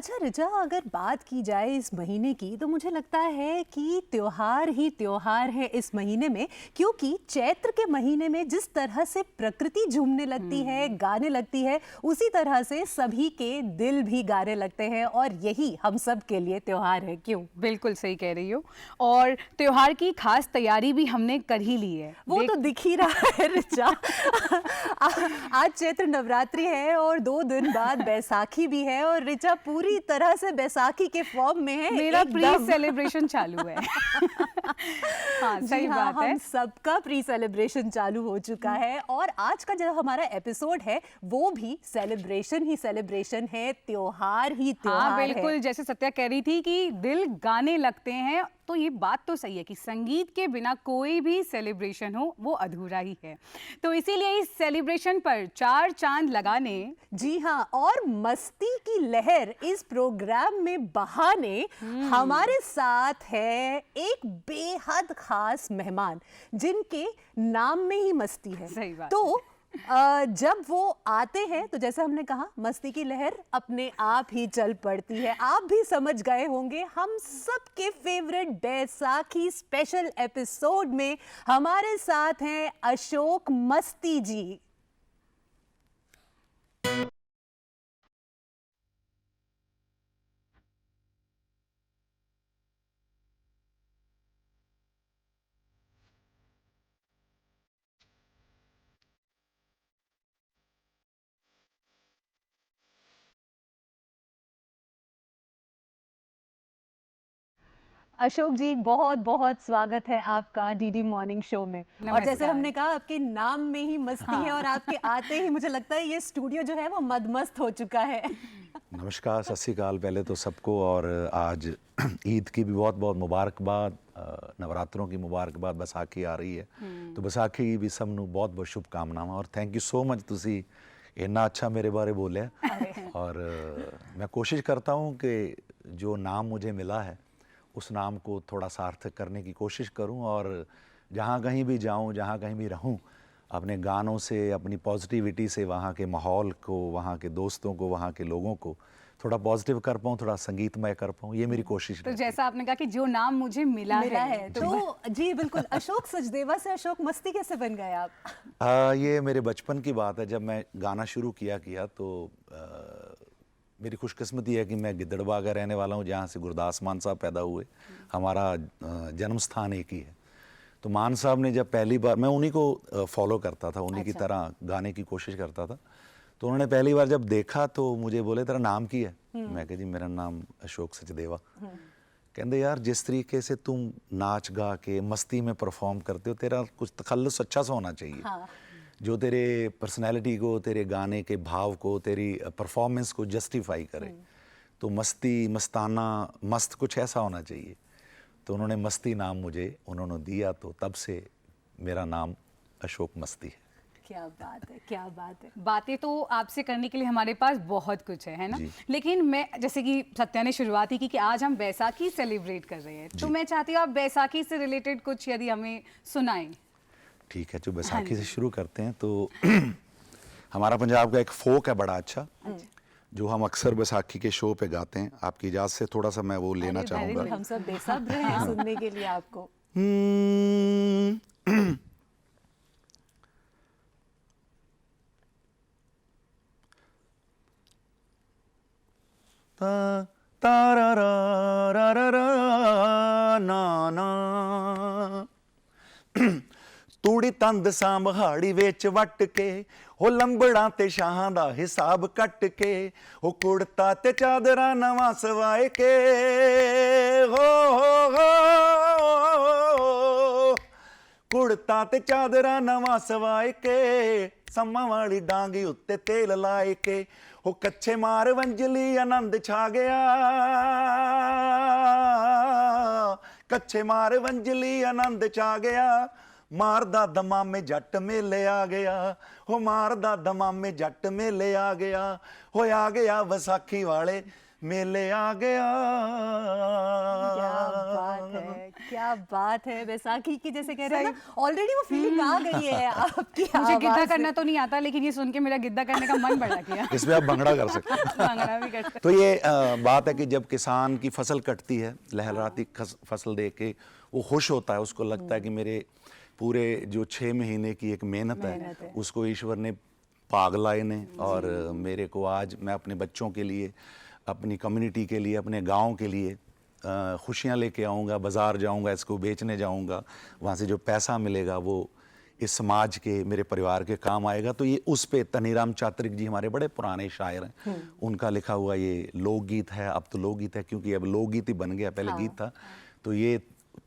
अच्छा रिचा, अगर बात की जाए इस महीने की तो मुझे लगता है कि त्योहार ही त्योहार है इस महीने में, क्योंकि चैत्र के महीने में जिस तरह से प्रकृति झूमने लगती है, गाने लगती है, उसी तरह से सभी के दिल भी गाने लगते हैं और यही हम सब के लिए त्योहार है। क्यों? बिल्कुल सही कह रही हो। और त्योहार की खास तैयारी भी हमने कर ही ली है। वो तो दिख ही रहा है रिचा। आज चैत्र नवरात्रि है और 2 दिन बाद बैसाखी भी है और रिचा पूरी तरह से बैसाखी के फॉर्म में है। मेरा प्री सेलिब्रेशन चालू है। हाँ, सही बात है। हम सबका प्री सेलिब्रेशन चालू हो चुका है और आज का जो हमारा एपिसोड है वो भी सेलिब्रेशन ही सेलिब्रेशन है, त्योहार ही त्योहार हाँ, बिल्कुल है। जैसे सत्या कह रही थी कि दिल गाने लगते हैं, तो ये बात तो सही है कि संगीत के बिना कोई भी सेलिब्रेशन हो वो अधूरा ही है। तो इसीलिए इस सेलिब्रेशन पर 4 चांद लगाने, जी हाँ, और मस्ती की लहर इस प्रोग्राम में बहाने हमारे साथ है एक बेहद खास मेहमान जिनके नाम में ही मस्ती है। सही बात तो जब वो आते हैं तो जैसे हमने कहा, मस्ती की लहर अपने आप ही चल पड़ती है। आप भी समझ गए होंगे, हम सबके फेवरेट बैसाखी स्पेशल एपिसोड में हमारे साथ हैं अशोक मस्ती जी। अशोक जी, बहुत बहुत स्वागत है आपका डीडी मॉर्निंग शो में। और जैसे हमने कहा, आपके नाम में ही मस्ती है और आपके आते ही मुझे लगता है ये स्टूडियो जो है वो मदमस्त हो चुका है। नमस्कार, सत श्री अकाल पहले तो सबको। और आज ईद की भी बहुत बहुत मुबारकबाद, नवरात्रों की मुबारकबाद, बैसाखी आ रही है तो बैसाखी भी सब ਨੂੰ बहुत बहुत शुभकामनावां। और थैंक यू सो मच, ਤੁਸੀਂ इन्ना अच्छा मेरे बारे बोले। और मैं कोशिश करता हूँ कि जो नाम मुझे मिला है उस नाम को थोड़ा सार्थक करने की कोशिश करूं और जहां कहीं भी जाऊं, जहां कहीं भी रहूं, अपने गानों से, अपनी पॉजिटिविटी से वहां के माहौल को, वहां के दोस्तों को, वहां के लोगों को थोड़ा पॉजिटिव कर पाऊं, थोड़ा संगीतमय कर पाऊं, ये मेरी कोशिश तो है। जैसा आपने कहा कि जो नाम मुझे मिला है तो जी बिल्कुल, अशोक सचदेवा से अशोक मस्ती कैसे बन गए आप? ये मेरे बचपन की बात है। जब मैं गाना शुरू किया तो मेरी खुशकिस्मती है कि मैं गिद्दड़बाह का रहने वाला हूँ, जहाँ से गुरदास मान साहब पैदा हुए। हमारा जन्म स्थान एक ही है। तो मान साहब ने जब पहली बार, मैं उन्हीं को फॉलो करता था, उन्हीं की तरह गाने की कोशिश करता था। तो उन्होंने पहली बार जब देखा तो मुझे बोले, तेरा नाम की है? मैं कहा जी मेरा नाम अशोक सचदेवा। कहते यार, जिस तरीके से तुम नाच गा के मस्ती में परफॉर्म करते हो, तेरा कुछ तखल्लुस अच्छा सा होना चाहिए। हाँ। जो तेरे पर्सनैलिटी को, तेरे गाने के भाव को, तेरी परफॉर्मेंस को जस्टिफाई करे। तो मस्ती, मस्ताना, मस्त कुछ ऐसा होना चाहिए। तो उन्होंने मस्ती नाम मुझे उन्होंने दिया, तो तब से मेरा नाम अशोक मस्ती है। क्या बात है, क्या बात है। बातें तो आपसे करने के लिए हमारे पास बहुत कुछ है ना? लेकिन मैं, जैसे कि सत्या ने शुरुआत ही की कि आज हम बैसाखी सेलिब्रेट कर रहे हैं, तो मैं चाहती हूँ आप बैसाखी से रिलेटेड कुछ यदि हमें सुनाएं। ठीक है, जो बैसाखी से शुरू करते हैं तो हमारा पंजाब का एक फोक है बड़ा अच्छा, जो हम अक्सर बैसाखी के शो पे गाते हैं। आपकी इजाज़त से थोड़ा सा मैं वो लेना चाहूँगा। हम सब बेसब्र हैं सुनने के लिए आपको। तारा रा रा रा रा ना ना तूड़ी तंद सांभाड़ी वेच वट के, हो लंबड़ा ते शाहां दा हिसाब कट के, हो कुड़ता ते चादरा नवा सवाए के, हो कुड़ता ते चादरा नवा सवाए के, सम्मा वाली डांगी उत्ते तेल लाए के, हो कच्चे मार वंजली आनंद छा गया, कच्चे मार वंजली आनंद छा गया, मारदा दमामे जट मेले आ गया, हो मारदा दमामे जट मेले आ गया, हो आ गया वैसाखी वाले मेले आ गया। क्या बात है, क्या बात है, बैसाखी की जैसे कह रहे हैं ना, ऑलरेडी वो फीलिंग आ गई है आपकी मुझे गिद्दा आवाज करना से। तो नहीं आता, लेकिन ये सुन के मेरा गिद्दा करने का मन बढ़ा गया। इसमें आप भंगड़ा कर सकते हैं। भांगड़ा भी कर सकते तो ये बात है कि जब किसान की फसल कटती है, लहलहाती फसल देख के वो खुश होता है, उसको लगता है कि मेरे पूरे जो 6 महीने की एक मेहनत है उसको ईश्वर ने पाग लाए ने, और मेरे को आज मैं अपने बच्चों के लिए, अपनी कम्युनिटी के लिए, अपने गांव के लिए खुशियां लेके आऊँगा, बाज़ार जाऊँगा, इसको बेचने जाऊँगा, वहाँ से जो पैसा मिलेगा वो इस समाज के, मेरे परिवार के काम आएगा। तो ये उस पे तनीराम चात्रिक जी हमारे बड़े पुराने शायर हैं, उनका लिखा हुआ ये लोकगीत है। अब तो लोकगीत है क्योंकि अब लोकगीत ही बन गया, पहले गीत था। तो ये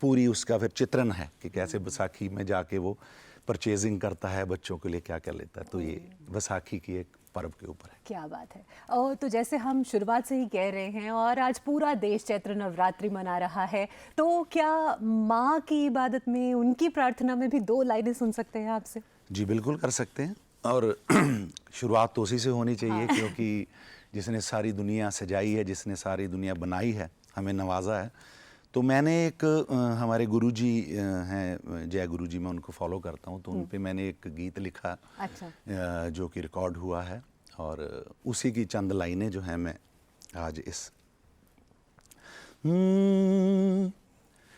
पूरी उसका फिर चित्रण है कि कैसे बैसाखी में जाके वो परचेजिंग करता है, बच्चों के लिए क्या क्या लेता है। तो ये बैसाखी की एक पर्व के ऊपर है। क्या बात है। और तो जैसे हम शुरुआत से ही कह रहे हैं और आज पूरा देश चैत्र नवरात्रि मना रहा है, तो क्या माँ की इबादत में, उनकी प्रार्थना में भी 2 लाइनें सुन सकते हैं आपसे? जी बिल्कुल कर सकते हैं, और शुरुआत तो उसी से होनी चाहिए क्योंकि जिसने सारी दुनिया सजाई है, जिसने सारी दुनिया बनाई है, हमें नवाजा है। तो मैंने एक हमारे गुरुजी हैं, जय गुरुजी, मैं उनको फॉलो करता हूँ, तो उन पे मैंने एक गीत लिखा, अच्छा। जो कि रिकॉर्ड हुआ है, और उसी की चंद लाइनें जो हैं मैं आज इस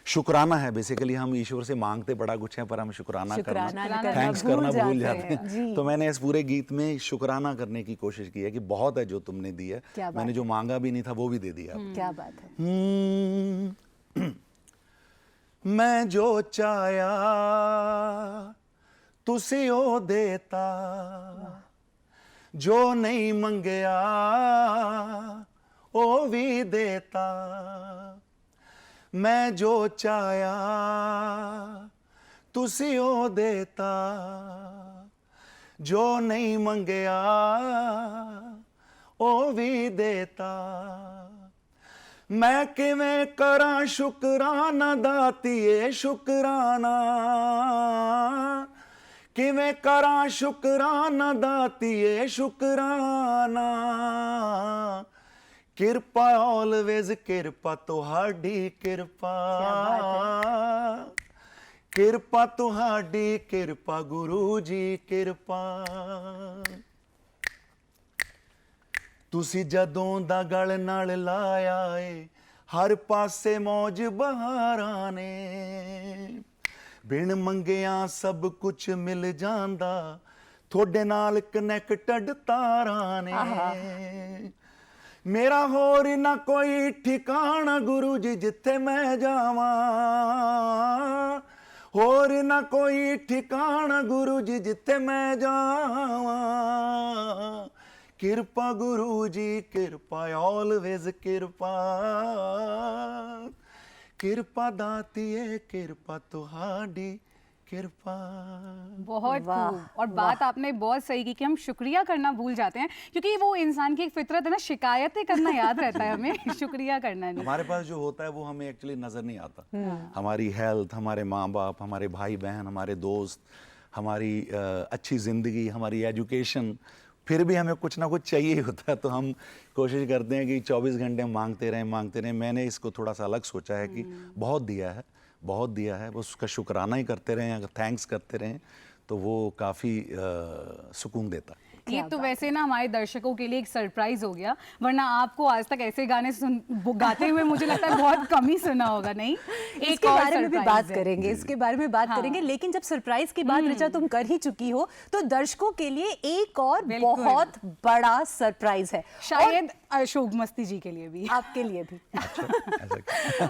शुक्राना है। बेसिकली हम ईश्वर से मांगते बड़ा कुछ है, पर हम शुक्राना करना, थैंक्स करना भूल जाते हैं। तो मैंने इस पूरे गीत में शुक्राना करने की कोशिश की है कि बहुत है जो तुमने दिया, मैंने जो मांगा भी नहीं था वो भी दे दिया। क्या बात है। मैं जो चाया तुसी ओ देता, जो नहीं मंगया ओ भी देता। मैं जो चाया तुसी ओ देता, जो नहीं मंगया ओ भी देता। मैं किवें करां शुकराना दातिए शुकराना, किवें करां शुकराना दातिए शुकराना। किरपा ऑलवेज किरपा तुहाडी किरपा, किरपा तुहाडी किरपा गुरु जी किरपा। तुसी जदों दा गल नाल लाया ए, हर पासे मौज बहारां ने। बिन मंगिया सब कुछ मिल जांदा, थोड़े नाल कनैक्टड तारां ने। मेरा होर ना कोई ठिकाना गुरु जी जिथे मैं जावां, होर ना कोई ठिकाना गुरु जी जिथे मैं जावां। किरपा गुरु जी किरपा ऑलवेज किरपा, किरपा दातिए किरपा तुहाडी किरपा। बहुत खूब। और बात आपने बहुत सही की कि हम शुक्रिया करना भूल जाते हैं, क्योंकि वो इंसान की एक फितरत है ना, शिकायतें करना याद रहता है हमें, शुक्रिया करना नहीं। हमारे पास जो होता है वो हमें एक्चुअली नजर नहीं आता। हमारी हेल्थ, हमारे माँ बाप, हमारे भाई बहन, हमारे दोस्त, हमारी अच्छी जिंदगी, हमारी एजुकेशन, फिर भी हमें कुछ ना कुछ चाहिए होता है। तो हम कोशिश करते हैं कि 24 घंटे हम मांगते रहें। मैंने इसको थोड़ा सा अलग सोचा है कि बहुत दिया है, बहुत दिया है, बस उसका शुक्राना ही करते रहें, अगर थैंक्स करते रहें तो वो काफ़ी सुकून देता है। ये तो वैसे ना हमारे दर्शकों के लिए एक सरप्राइज हो गया, वरना आपको आज तक ऐसे गाने गाते हुए मुझे लगता है बहुत कम ही सुना होगा। नहीं, इसके बारे में भी बात करेंगे, इसके बारे में बात करेंगे, लेकिन जब सरप्राइज की बात ऋचा तुम कर ही चुकी हो, तो दर्शकों के लिए एक और बहुत बड़ा सरप्राइज है, शायद अशोक मस्ती जी के लिए भी, आपके लिए भी।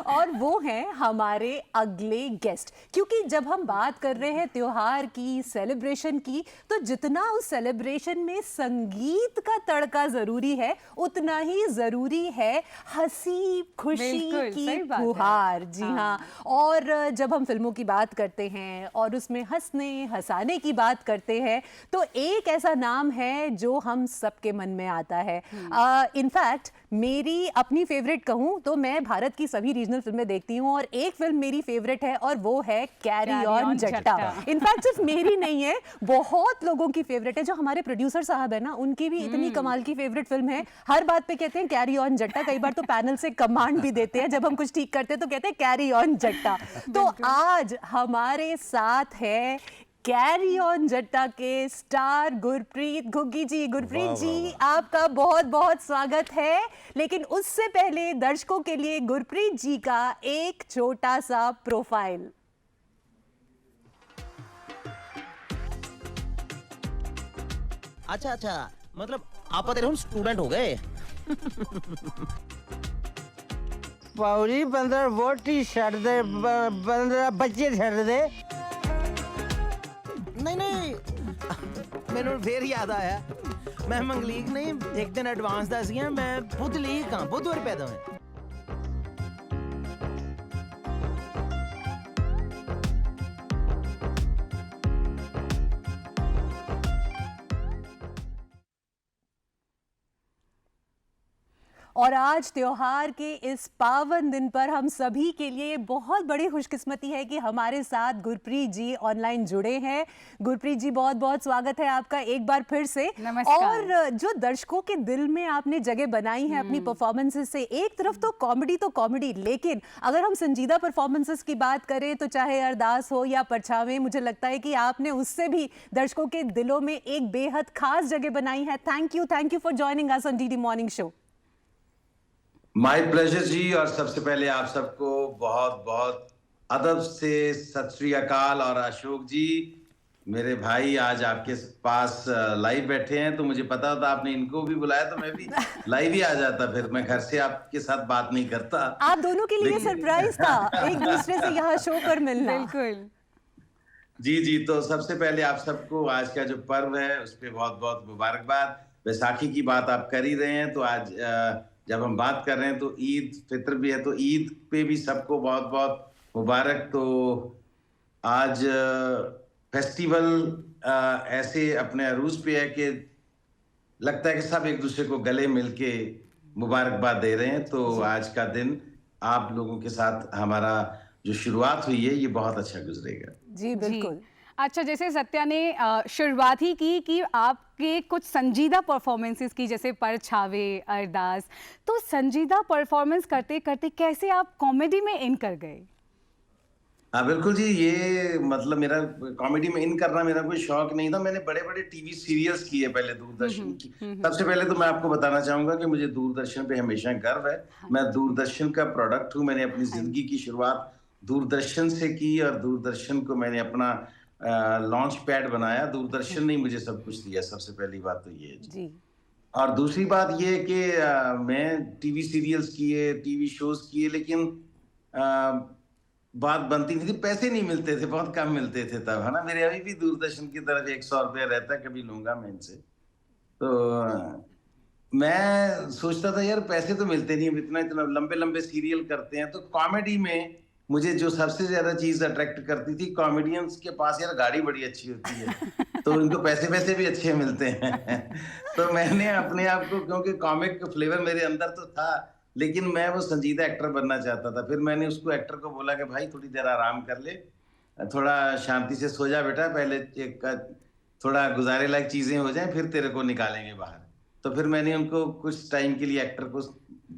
और वो है हमारे अगले गेस्ट। क्योंकि जब हम बात कर रहे हैं त्योहार की, सेलिब्रेशन की, तो जितना उस सेलिब्रेशन में संगीत का तड़का जरूरी है, उतना ही जरूरी है हंसी खुशी की फुहार। जी हाँ। और जब हम फिल्मों की बात करते हैं और उसमें हंसने हंसाने की बात करते हैं, तो एक ऐसा नाम है जो हम सबके मन में आता है। इनफैक्ट मेरी अपनी फेवरेट कहूं तो मैं भारत की सभी रीजनल फिल्में देखती हूं, और एक फिल्म मेरी फेवरेट है और वो है कैरी ऑन जट्टा। इनफैक्ट सिर्फ मेरी नहीं है, बहुत लोगों की फेवरेट है। जो हमारे प्रोड्यूसर प्रोड्यूसर साहब है ना, उनकी भी इतनी कमाल की फेवरेट फिल्म है, हर बात पे कहते हैं कैरी ऑन जट्टा। कई बार तो पैनल से कमांड भी देते हैं, जब हम कुछ ठीक करते हैं तो कहते हैं कैरी ऑन जट्टा। तो आज हमारे साथ है कैरी ऑन जट्टा के स्टार गुरप्रीत घुग्गी जी। गुरप्रीत जी, आपका बहुत बहुत स्वागत है। लेकिन उससे पहले दर्शकों के लिए गुरप्रीत जी का एक छोटा सा प्रोफाइल। अच्छा, मतलब आप तेरे हम स्टूडेंट हो गए। पौड़ी 15 वोटी छड़ दे, 15 बच्चे छड़ दे। नहीं मैंने फिर याद आया, मैं मंगलीक नहीं एक दिन एडवांस दस गया, मैं बुध लीक हाँ, बुधवार पैदा हुए। और आज त्योहार के इस पावन दिन पर हम सभी के लिए बहुत बड़ी खुशकिस्मती है कि हमारे साथ गुरप्रीत जी ऑनलाइन जुड़े हैं। गुरप्रीत जी, बहुत बहुत स्वागत है आपका एक बार फिर से। नमस्कार। और जो दर्शकों के दिल में आपने जगह बनाई है अपनी परफॉर्मेंसेस से, एक तरफ तो कॉमेडी, लेकिन अगर हम संजीदा परफॉर्मेंसेस की बात करें तो चाहे अरदास हो या परछावें, मुझे लगता है कि आपने उससे भी दर्शकों के दिलों में एक बेहद खास जगह बनाई है। Thank you for joining us on DD morning show. My pleasure ji. और सबसे पहले आप सबको बहुत बहुत अदब से सत श्री अकाल। और अशोक जी, मेरे भाई आज आपके पास लाइव बैठे हैं, तो मुझे पता होता आपने इनको भी बुलाया तो मैं भी लाइव ही आ जाता, फिर मैं घर से आपके साथ बात नहीं करता। आप दोनों के लिए सरप्राइज था एक दूसरे से यहाँ शो पर मिलना। बिल्कुल जी, तो सबसे पहले आप सबको आज का जो पर्व है उस पर बहुत बहुत मुबारकबाद। बैसाखी की बात आप कर ही रहे हैं, तो आज जब हम बात कर रहे हैं तो ईद फित्र भी है, तो ईद पे भी सबको बहुत बहुत मुबारक। तो आज फेस्टिवल ऐसे अपने अरूज पे है कि लगता है कि सब एक दूसरे को गले मिलके मुबारकबाद दे रहे हैं। तो आज का दिन आप लोगों के साथ हमारा जो शुरुआत हुई है ये बहुत अच्छा गुजरेगा। जी बिल्कुल। अच्छा, जैसे सत्या ने शुरुआत ही की कि आपके कुछ संजीदा परफॉर्मेंसेस की, जैसे परछावे, अरदास, तो संजीदा परफॉर्मेंस करते करते कैसे आप कॉमेडी में इन कर गए? हाँ बिल्कुल जी, ये मतलब मेरा कॉमेडी में इन करना मेरा कोई शौक नहीं था। मैंने बड़े बड़े टीवी सीरियल्स किए पहले दूरदर्शन की। सबसे पहले तो मैं आपको बताना चाहूंगा कि मुझे दूरदर्शन पे हमेशा गर्व है। मैं दूरदर्शन का प्रोडक्ट हूँ। मैंने अपनी जिंदगी की शुरुआत दूरदर्शन से की और दूरदर्शन को मैंने अपना लॉन्च पैड बनाया। दूरदर्शन ने मुझे सब कुछ दिया, सबसे पहली बात तो ये जी। और दूसरी बात ये है कि मैं टीवी सीरियल्स किए, टीवी शोज किए, लेकिन बात बनती नहीं थी, पैसे नहीं मिलते थे, बहुत कम मिलते थे तब, है ना। मेरे अभी भी दूरदर्शन की तरफ 100 रुपया रहता है, कभी लूंगा मैं इनसे। तो मैं सोचता था यार पैसे तो मिलते नहीं, इतना इतना लंबे लंबे सीरियल करते हैं। तो कॉमेडी में मुझे जो सबसे ज्यादा चीज अट्रैक्ट करती थी, कॉमेडियंस के पास यार गाड़ी बड़ी अच्छी होती है, तो इनको पैसे भी अच्छे मिलते हैं। तो मैंने अपने आप को, क्योंकि कॉमिक फ्लेवर मेरे अंदर तो था, लेकिन मैं वो संजीदा एक्टर बनना चाहता था। फिर मैंने उसको एक्टर को बोला कि भाई थोड़ी देर आराम कर ले, थोड़ा शांति से सो जा बेटा, पहले एक थोड़ा गुजारे लायक चीजें हो जाएं, फिर तेरे को निकालेंगे बाहर। तो फिर मैंने उनको कुछ टाइम के लिए एक्टर को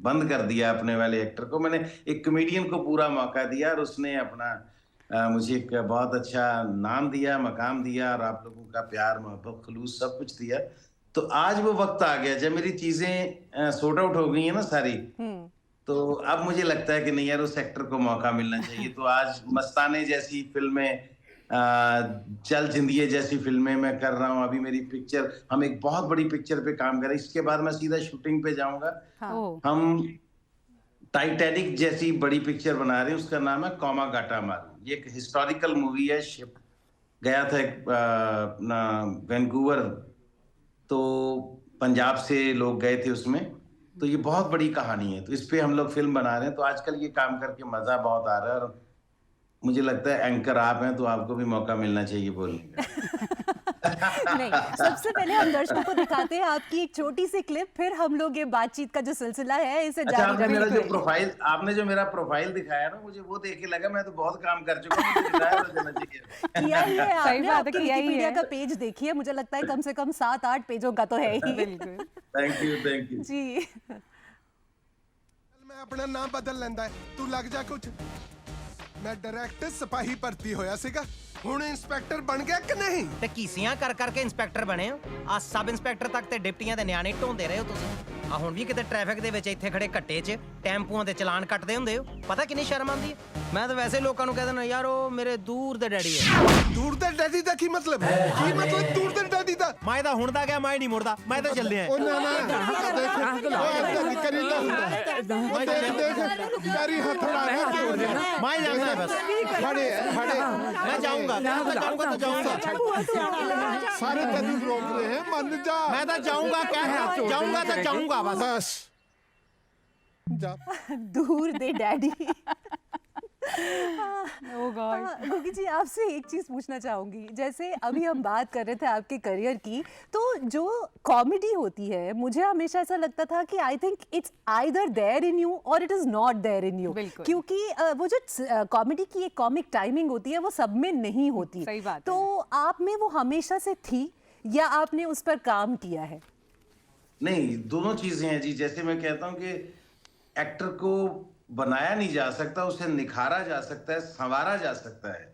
बंद कर दिया, अपने वाले एक्टर को। मैंने एक कॉमेडियन को पूरा मौका दिया और उसने अपना मुझे एक बहुत अच्छा नाम दिया, मकाम दिया, और आप लोगों का प्यार, मोहब्बत, खलूस सब कुछ दिया। तो आज वो वक्त आ गया जब मेरी चीजें सॉर्ट आउट हो गई है ना सारी, तो अब मुझे लगता है कि नहीं यार उस एक्टर को मौका मिलना चाहिए। तो आज मस्ताने जैसी फिल्में, चल जिंदगी जैसी फिल्में मैं कर रहा हूँ। अभी मेरी पिक्चर, हम एक बहुत बड़ी पिक्चर पे काम कर रहे हैं, इसके बाद मैं सीधा शूटिंग पे जाऊंगा। हम टाइटैनिक जैसी बड़ी पिक्चर बना रहे हैं, उसका नाम है कोमागाटा मारू। ये एक हिस्टोरिकल मूवी है। शिप गया था अपना वैंकूवर, तो पंजाब से लोग गए थे उसमें, तो ये बहुत बड़ी कहानी है। तो इस पे हम लोग फिल्म बना रहे हैं। तो आजकल ये काम करके मजा बहुत आ रहा है, और मुझे लगता है एंकर आप हैं तो आपको भी मौका मिलना चाहिए बोलने का। नहीं, सबसे पहले हम दर्शकों को दिखाते हैं आपकी एक छोटी सी क्लिप, फिर हम लोग ये बातचीत का जो सिलसिला है इसे अच्छा, जारी आपने जो मेरा प्रोफाइल दिखाया ना, मुझे वो देख के लगा मैं तो बहुत काम कर चुका हूँ, मुझे रिटायर हो जाना चाहिए। किया ही है सही आपने, बात है, आपके किया ही विकिपीडिया है। का पेज देखिए, मुझे लगता है कम से कम 7-8 पेजों का तो है ही। बिल्कुल। Thank you. जी। मैं अपना नाम बदल ਲੈਂਦਾ ਤੂੰ ਲੱਗ ਜਾ ਕੁਝ ਮੈਂ ਡਾਇਰੈਕਟ ਸਿਪਾਹੀ ਭਰਤੀ ਹੋਇਆ ਸੀਗਾ ਹੁਣ ਇੰਸਪੈਕਟਰ ਬਣ ਗਿਆ ਕਿ ਨਹੀਂ ਤੇ ਕੀਸੀਆਂ ਕਰ ਕਰਕੇ ਇੰਸਪੈਕਟਰ ਬਣੇ ਹੋ ਆ ਸਬ ਇੰਸਪੈਕਟਰ ਤੱਕ ਤੇ ਡਿਪਟੀਆਂ ਦੇ ਨਿਆਣੇ ਢੋਂਦੇ ਰਹੇ ਹੋ ਤੁਸੀਂ ਆ ਹੁਣ ਵੀ ਕਿਤੇ ਟ੍ਰੈਫਿਕ ਦੇ ਵਿੱਚ ਇੱਥੇ ਖੜੇ ਘੱਟੇ 'ਚ ਟੈਂਪੂਆਂ ਦੇ ਚਲਾਨ ਕੱਟਦੇ ਹੁੰਦੇ ਹੋ ਪਤਾ ਕਿੰਨੀ ਸ਼ਰਮ ਆਉਂਦੀ ਹੈ ਮੈਂ ਤਾਂ ਵੈਸੇ ਲੋਕਾਂ ਨੂੰ ਕਹਿ ਦਿੰਦਾ ਯਾਰ ਉਹ ਮੇਰੇ ਦੂਰ ਦੇ ਡੈਡੀ ਹੈ ਦੂਰ ਦੇ ਡੈਡੀ ਦਾ ਕੀ ਮਤਲਬ ਕੀ ਮਤਲਬ ਦੂਰ ਦੇ ਡੈਡੀ ਦਾ ਮੈਂ ਤਾਂ ਹੁਣ ਦਾ ਗਿਆ ਮੈਂ ਨਹੀਂ ਮੁੜਦਾ ਮੈਂ ਤਾਂ ਚੱਲਿਆ ਉਹ ਨਾ ਨਾ ਦੇਖ ਉਹ ਨਹੀਂ ਕਰੀਦਾ ਹੁੰਦਾ ਉਹ ਦੇਖ ਪੈਰੀ ਹੱਥ ਲਾ ਮੈਂ ਜਾਣਾ ਬਸ ਖੜੇ ਖੜੇ मैं जाऊंगा तो जाऊंगा ਸਾਰੇ ਤੈਨੂੰ ਰੋਕ ਰਹੇ हैं ਮੰਨ ਜਾ मैं तो जाऊंगा क्या है जाऊंगा तो जाऊंगा बस बस जा दूर दे डैडी। Oh God. गुगी जी, आपसे एक चीज पूछना चाहूंगी, जैसे अभी हम बात कर रहे थे आपके करियर की, तो जो कॉमेडी होती है मुझे हमेशा ऐसा लगता था कि I think it's either there in you or it is not there in you, बिल्कुल। क्योंकि वो जो कॉमेडी की एक कॉमिक टाइमिंग होती है वो सब में नहीं होती। सही बात है। तो आप में वो हमेशा से थी या आपने उस पर काम किया है? नहीं, दोनों चीजें हैं जी। जैसे मैं कहता हूँ कि एक्टर को बनाया नहीं जा सकता, उसे निखारा जा सकता है, संवारा जा सकता है।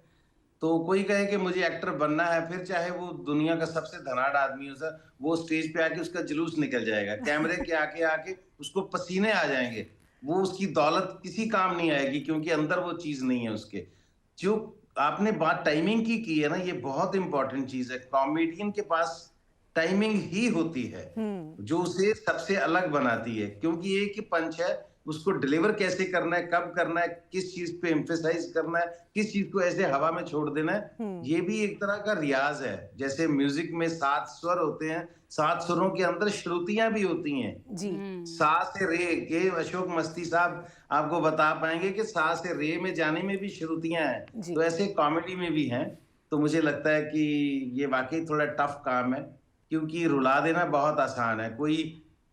तो कोई कहे कि मुझे एक्टर बनना है, फिर चाहे वो दुनिया का सबसे धनाढ़ आदमी हो सर, वो स्टेज पे आके उसका जुलूस निकल जाएगा, कैमरे के आके आके उसको पसीने आ जाएंगे, वो उसकी दौलत किसी काम नहीं आएगी, क्योंकि अंदर वो चीज नहीं है उसके। जो आपने बात टाइमिंग की है ना, ये बहुत इंपॉर्टेंट चीज है। कॉमेडियन के पास टाइमिंग ही होती है जो उसे सबसे अलग बनाती है, क्योंकि एक ही पंच है, उसको डिलीवर कैसे करना है, कब करना है, किस चीज पे एम्फेसाइज करना है, किस चीज को ऐसे हवा में छोड़ देना है, ये भी एक तरह का रियाज है। जैसे म्यूजिक में 7 स्वर होते हैं, 7 स्वरों के अंदर श्रुतियां भी होती हैं। जी। सा से रे, ये अशोक मस्ती साहब आपको बता पाएंगे कि सा से रे में जाने में भी श्रुतियां हैं। जी। तो ऐसे कॉमेडी में भी हैं। तो मुझे लगता है कि ये वाकई थोड़ा टफ काम है, क्योंकि रुला देना बहुत आसान है। कोई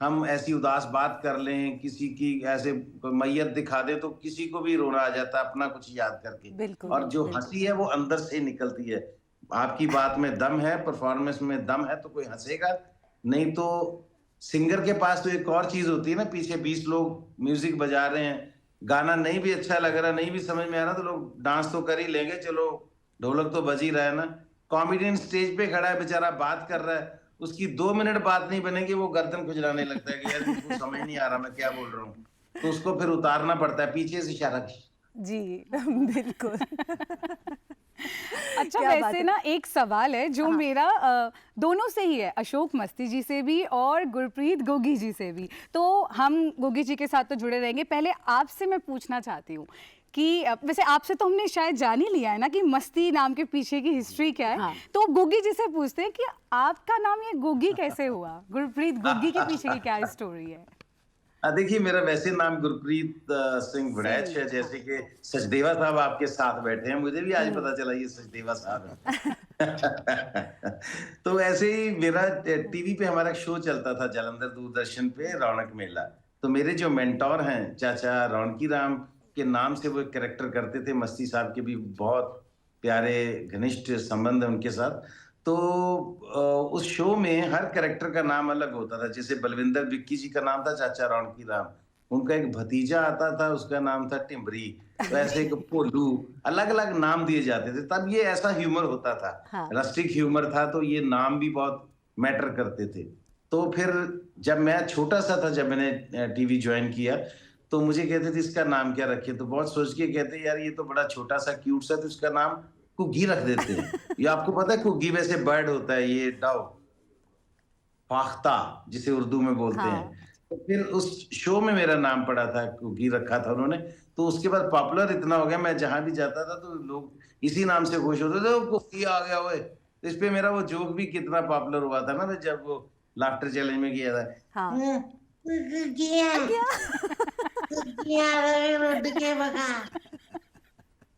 हम ऐसी उदास बात कर लें, किसी की ऐसे मैयत दिखा दे, तो किसी को भी रोना आ जाता है अपना कुछ याद करके। बिल्कुल, और जो बिल्कुल। हंसी है वो अंदर से निकलती है। आपकी बात में दम है, परफॉर्मेंस में दम है, तो कोई हंसेगा। नहीं तो सिंगर के पास तो एक और चीज होती है ना, पीछे 20 लोग म्यूजिक बजा रहे हैं, गाना नहीं भी अच्छा लग रहा, नहीं भी समझ में आ रहा, तो लोग डांस तो कर ही लेंगे, चलो ढोलक तो बज ही रहा है ना। कॉमेडियन स्टेज पे खड़ा है, बेचारा बात कर रहा है, उसकी 2 मिनट बात नहीं बनेगी, वो गर्दन खुजलाने लगता है कि यार मुझको समझ नहीं आ रहा मैं क्या बोल रहा हूँ, तो उसको फिर उतारना पड़ता है पीछे से इशारा। जी बिल्कुल। अच्छा, क्या बात वैसे है। ना एक सवाल है जो मेरा दोनों से ही है, अशोक मस्ती जी से भी और गुरप्रीत गोगी जी से भी। तो हम गोगी जी के साथ तो जुड़े रहेंगे। पहले आपसे मैं पूछना चाहती हूँ कि वैसे आपसे तो हमने शायद जान ही लिया है ना कि मस्ती नाम के पीछे की हिस्ट्री क्या है। हाँ। तो गोगी जी से पूछते हैं कि आपका नाम ये गोगी कैसे हुआ? गुरप्रीत गोगी के पीछे की क्या स्टोरी है? देखिए, मेरा वैसे नाम गुरप्रीत सिंह वड़ैच है, जैसे कि सचदेवा साहब आपके साथ बैठे हैं, मुझे भी आज पता चला ये सचदेवा साहब है। तो ऐसे ही मेरा टीवी पे हमारा शो चलता था जालंधर दूरदर्शन पे, रौनक मेला। तो मेरे जो मेंटोर हैं चाचा रौनकी राम के नाम से वो एक कैरेक्टर करते थे, मस्ती साहब के भी बहुत प्यारे घनिष्ठ संबंध है उनके साथ। तो उस शो में हर कैरेक्टर का नाम अलग होता था। जैसे बलविंदर विक्की जी का नाम था चाचा रौनकी राम, उनका एक भतीजा आता था, उसका नाम था टिम्बरी, तो ऐसे एक पोलू, अलग अलग नाम दिए जाते थे। तब ये ऐसा ह्यूमर होता था, हाँ। रस्टिक ह्यूमर था, तो ये नाम भी बहुत मैटर करते थे। तो फिर जब मैं छोटा सा था, जब मैंने टीवी ज्वाइन किया, तो मुझे कहते थे इसका नाम क्या रखे, तो बहुत सोच के कहते यार ये तो बड़ा छोटा सा क्यूट सा, तो इसका नाम कुग्गी रख देते हैं। ये आपको पता है कुग्गी वैसे बर्ड होता है, ये डव फाख्ता जिसे उर्दू में बोलते हाँ। हैं। तो फिर उस शो में मेरा नाम पड़ा था, कुग्गी रखा था उन्होंने। तो उसके बाद पॉपुलर इतना हो गया, मैं जहां भी जाता था तो लोग इसी नाम से खुश होते थे, "ओ, कुग्गी आ गया ओए।" तो इस पे मेरा वो जोक भी कितना पॉपुलर हुआ था ना, जब वो लाफ्टर चैलेंज में किया था। हाँ।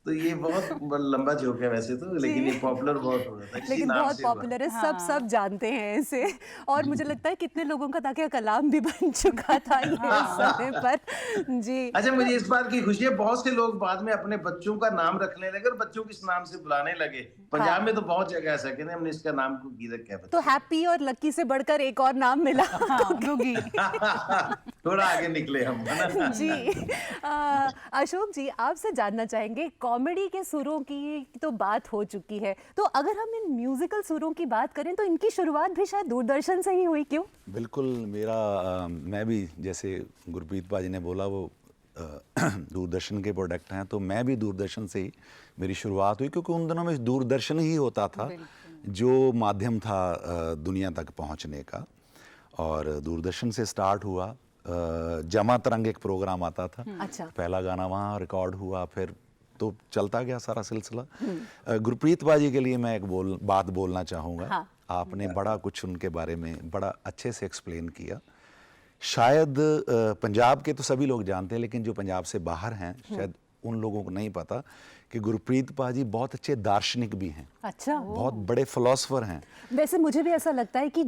तो ये बहुत लंबा जोक है वैसे तो, लेकिन ये पॉपुलर बहुत हो रहा था, इसी लेकिन नाम बहुत से हुआ। पॉपुलर है, सब जानते हैं इसे। और मुझे लगता है कितने लोगों का ताकि कलाम भी बन चुका था ये समय पर। जी अच्छा, मुझे इस बात की खुशी है, बहुत से लोग बाद में अपने बच्चों का नाम रखने लगे और बच्चों को इस नाम से बुलाने लगे। पंजाब में तो बहुत जगह ऐसा कहते हैं हमने इसका नाम को की रखा है। तो हैप्पी और लकी से बढ़कर एक और नाम मिला। गुगी। थोड़ा आगे निकले हम, है ना? जी अशोक जी, आपसे जानना चाहेंगे, कॉमेडी के सुरों की तो बात हो चुकी है, तो अगर हम इन म्यूजिकल सुरों की बात करें तो इनकी शुरुआत भी शायद दूरदर्शन से ही हुई, क्यों? बिल्कुल। मैं भी जैसे गुरप्रीत पाजी ने बोला वो दूरदर्शन के प्रोडक्ट हैं, तो मैं भी दूरदर्शन से ही मेरी शुरुआत हुई, क्योंकि उन दिनों में दूरदर्शन ही होता था जो माध्यम था दुनिया तक पहुंचने का। और दूरदर्शन से स्टार्ट हुआ। जमा तरंग एक प्रोग्राम आता था। अच्छा। पहला गाना वहाँ रिकॉर्ड हुआ, फिर तो चलता गया सारा सिलसिला। गुरप्रीत पाजी के लिए मैं एक बात बोलना चाहूँगा। हाँ। आपने बड़ा कुछ उनके बारे में बड़ा अच्छे से एक्सप्लेन किया। शायद पंजाब के तो सभी लोग जानते हैं, लेकिन जो पंजाब से बाहर हैं शायद उन लोगों को नहीं पता कि गुरप्रीत पाजी बहुत अच्छे दार्शनिक भी हैं। अच्छा। बहुत बड़े फिलोसोफर हैं। वैसे मुझे भी ऐसा लगता है कि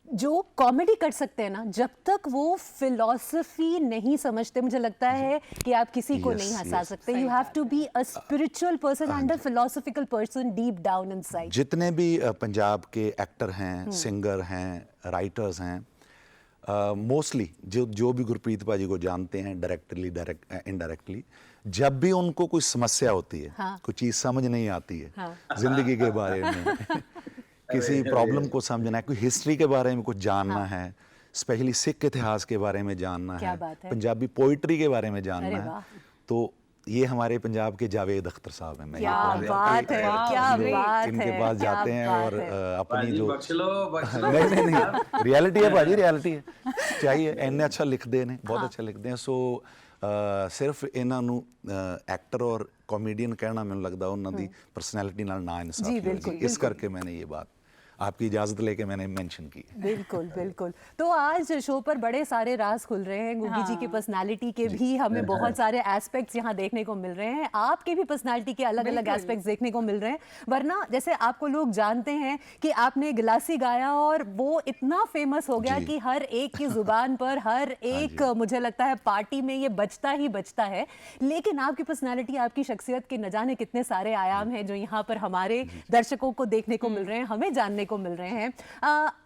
जो कॉमेडी कर सकते हैं ना, जब तक वो फिलॉसफी नहीं समझते, मुझे लगता है कि आप किसी को नहीं हंसा सकते। You have to be a spiritual person and a philosophical person deep down inside. जितने भी पंजाब के एक्टर हैं, सिंगर हैं, राइटर्स हैं, मोस्टली जो भी गुरप्रीत पाजी को जानते हैं डायरेक्टली इनडायरेक्टली, जब भी उनको कोई समस्या होती है, हाँ। कोई चीज़ समझ नहीं आती है, हाँ। जिंदगी के बारे में किसी प्रॉब्लम को समझना है, कोई हिस्ट्री के बारे में कुछ जानना है, स्पेशली सिख इतिहास के बारे में जानना क्या है, बात है। पंजाबी पोइट्री के बारे में अरे जानना वाह। है, तो ये हमारे पंजाब के जावेद अख्तर साहब हैं। मैं क्या ये कहूँगा बात कि है, क्या बात है, इनके पास क्या जाते हैं बात और है। अपनी पाजी जो बख्श लो नहीं रियलिटी है भाजी, रियलिटी है। चाहिए इन्ने अच्छा लिखते हैं, बहुत अच्छा लिखते हैं। सो सिर्फ इन्हां नू एक्टर और कॉमेडियन कहना मैंने लगता उन्हां दी पर्सनैलिटी नाल ना इंसाफी जी, हो बिल्कुल, जी। इस करके मैंने ये बात आपकी इजाजत लेके मैंने मेंशन की। बिल्कुल बिल्कुल। तो आज शो पर बड़े सारे राज खुल रहे हैं। गुगी जी की पर्सनालिटी के भी हमें बहुत सारे एस्पेक्ट्स यहाँ देखने को मिल रहे हैं, आपके भी पर्सनालिटी के अलग अलग एस्पेक्ट्स देखने को मिल रहे हैं। वरना जैसे आपको लोग जानते हैं कि आपने गिलासी गाया और वो इतना फेमस हो गया जी। कि हर एक की जुबान पर, हर एक मुझे लगता है पार्टी में ये बजता ही बजता है। लेकिन आपकी पर्सनालिटी, आपकी शख्सियत के न जाने कितने सारे आयाम हैं जो यहाँ पर हमारे दर्शकों को देखने को मिल रहे हैं, हमें जानने को मिल रहे हैं।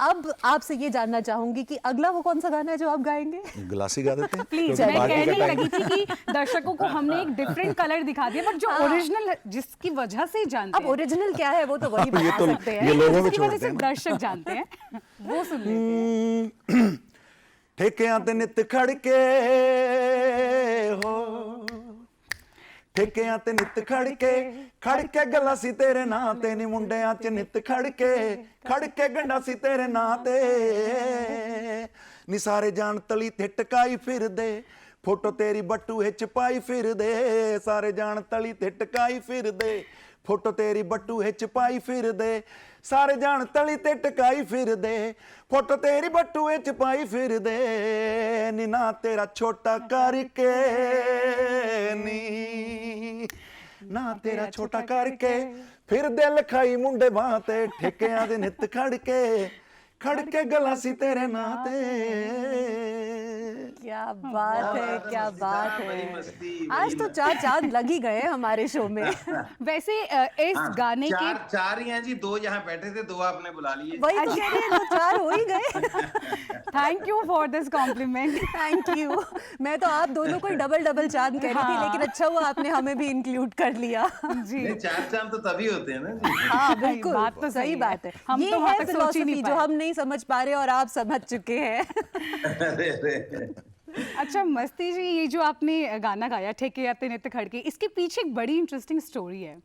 अब आपसे ये जानना चाहूंगी कि अगला वो कौन सा गाना है जो आप गाएंगे? गिलासी गा देते हैं प्लीज। क्योंकि मैं बाकी का कहने टाइम- लगी थी कि दर्शकों को हमने एक डिफरेंट कलर दिखा दिया, बट जो ओरिजिनल जिसकी वजह से जानते अब ओरिजिनल क्या है वो तो वही ये बता तो सकते ये हैं। लोगों में जिसकी वजह छोड़ते से हैं ना। दर्शक जानते हैं, वो सुन लेते हैं। ठेकिਆਂ ਤੇ ਨਿੱਤ ਖੜ ਕੇ ਹੋ ਠੇਕਿਆਂ ਤੇ ਨਿੱਤ ਖੜ ਕੇ ਗੱਲਾਂ ਸੀ ਤੇਰੇ ਨਾਂ ਤੇ ਨੀ ਮੁੰਡਿਆਂ ਚ ਨਿੱਤ ਖੜ ਕੇ ਗੰਡਾ ਸੀ ਤੇਰੇ ਨਾਂ ਤੇ ਨੀ ਸਾਰੇ ਜਾਣ ਤਲੀ ਤੇ ਟਕਾਈ ਫਿਰਦੇ ਫੋਟੋ ਤੇਰੀ ਬੱਟੂਏ ਚ ਪਾਈ ਫਿਰਦੇ ਸਾਰੇ ਜਾਣ ਤਲੀ ਤੇ ਟਕਾਈ ਫਿਰਦੇ ਫੋਟੋ ਤੇਰੀ ਬੱਟੂਏ ਚ ਪਾਈ ਫਿਰਦੇ ਸਾਰੇ ਜਾਣ ਤਲੀ ਤੇ ਟਕਾਈ ਫਿਰਦੇ ਫੋਟੋ ਤੇਰੀ ਬੱਟੂਏ ਚ ਪਾਈ ਫਿਰਦੇ ਨੀ ਨਾ ਤੇਰਾ ਛੋਟਾ ਕਰਕੇ ਨੀ ਨਾ ਤੇਰਾ ਛੋਟਾ ਕਰਕੇ ਫਿਰ ਦਿਲ ਖਾਈ ਮੁੰਡੇ ਬਾਹ ਤੇ ਠੇਕਿਆਂ ਦੇ ਨਿੱਤ ਖੜ ਕੇ ਗੱਲਾਂ ਸੀ तेरे ਨਾਂ ਤੇ क्या बात है, क्या बात बड़ी है। मस्ती, आज बड़ी तो चार चांद लग ही गए हमारे शो में। वैसे इस गाने के चार ही हैं जी, दो यहाँ बैठे थे, दो आपने बुला लिए। वही तो कह रहे हैं, तो चार हो ही गए। Thank you for this complement. Thank you. मैं तो आप दोनों को डबल डबल चांद कह रही थी, लेकिन अच्छा हुआ आपने हमें भी इंक्लूड कर लिया। जी नहीं, चार चांद तो तभी होते हैं ना जी। हाँ बिल्कुल, बात तो सही सही है। बात है। हम ये तो वहाँ है तक सोच ही नहीं फिलॉसफी जो पाए। हम नहीं समझ पा रहे और आप समझ चुके हैं। अरे अच्छा मस्ती जी, ये जो आपने गाना गाया ठेके आते नित्य खड़के, इसके पीछे एक बड़ी इंटरेस्टिंग स्टोरी है।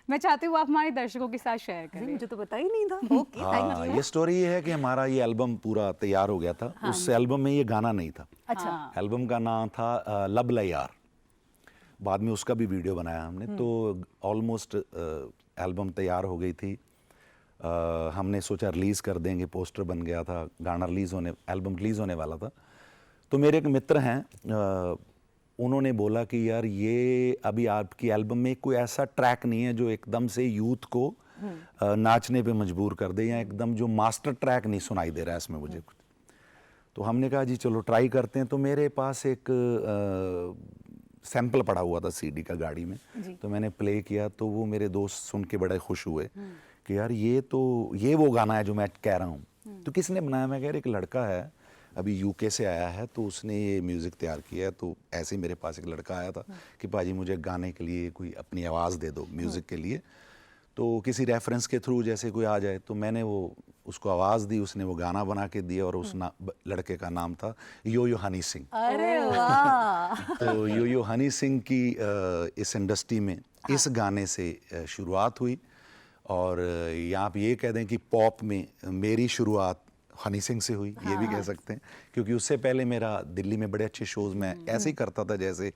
मैं चाहती हूँ आप हमारे दर्शकों के साथ शेयर करें। मुझे तो पता ही नहीं था। ओके, थैंक हाँ, यू। ये स्टोरी ये है कि हमारा ये एल्बम पूरा तैयार हो गया था। उस एल्बम में ये गाना नहीं था। अच्छा। एल्बम का नाम था लब ला यार। बाद में उसका भी वीडियो बनाया हमने। तो ऑलमोस्ट एल्बम तैयार हो गई थी। हमने सोचा रिलीज़ कर देंगे, पोस्टर बन गया था, गाना एल्बम रिलीज़ होने वाला था। तो मेरे एक मित्र हैं, उन्होंने बोला कि यार ये अभी आपकी एल्बम में कोई ऐसा ट्रैक नहीं है जो एकदम से यूथ को नाचने पे मजबूर कर दे, या एकदम जो मास्टर ट्रैक नहीं सुनाई दे रहा है इसमें मुझे कुछ। तो हमने कहा जी चलो ट्राई करते हैं। तो मेरे पास एक सैंपल पड़ा हुआ था सीडी का गाड़ी में, तो मैंने प्ले किया, तो वो मेरे दोस्त सुन के बड़े खुश हुए कि यार ये वो गाना है जो मैं कह रहा हूँ। तो किसने बनाया? मैं कह रहा एक लड़का है अभी यूके से आया है, तो उसने ये म्यूज़िक तैयार किया है। तो ऐसे ही मेरे पास एक लड़का आया था कि पाजी मुझे गाने के लिए कोई अपनी आवाज़ दे दो म्यूज़िक के लिए। तो किसी रेफरेंस के थ्रू जैसे कोई आ जाए, तो मैंने वो उसको आवाज़ दी, उसने वो गाना बना के दिया, और उस लड़के का नाम था यो यो हनी सिंह। अरे वाह। तो यो यो हनी सिंह की इस इंडस्ट्री में इस गाने से शुरुआत हुई, और या आप ये कह दें कि पॉप में मेरी शुरुआत हनी सिंह से हुई, ये भी कह सकते हैं। क्योंकि उससे पहले मेरा दिल्ली में बड़े अच्छे शोज़ में ऐसे ही करता था, जैसे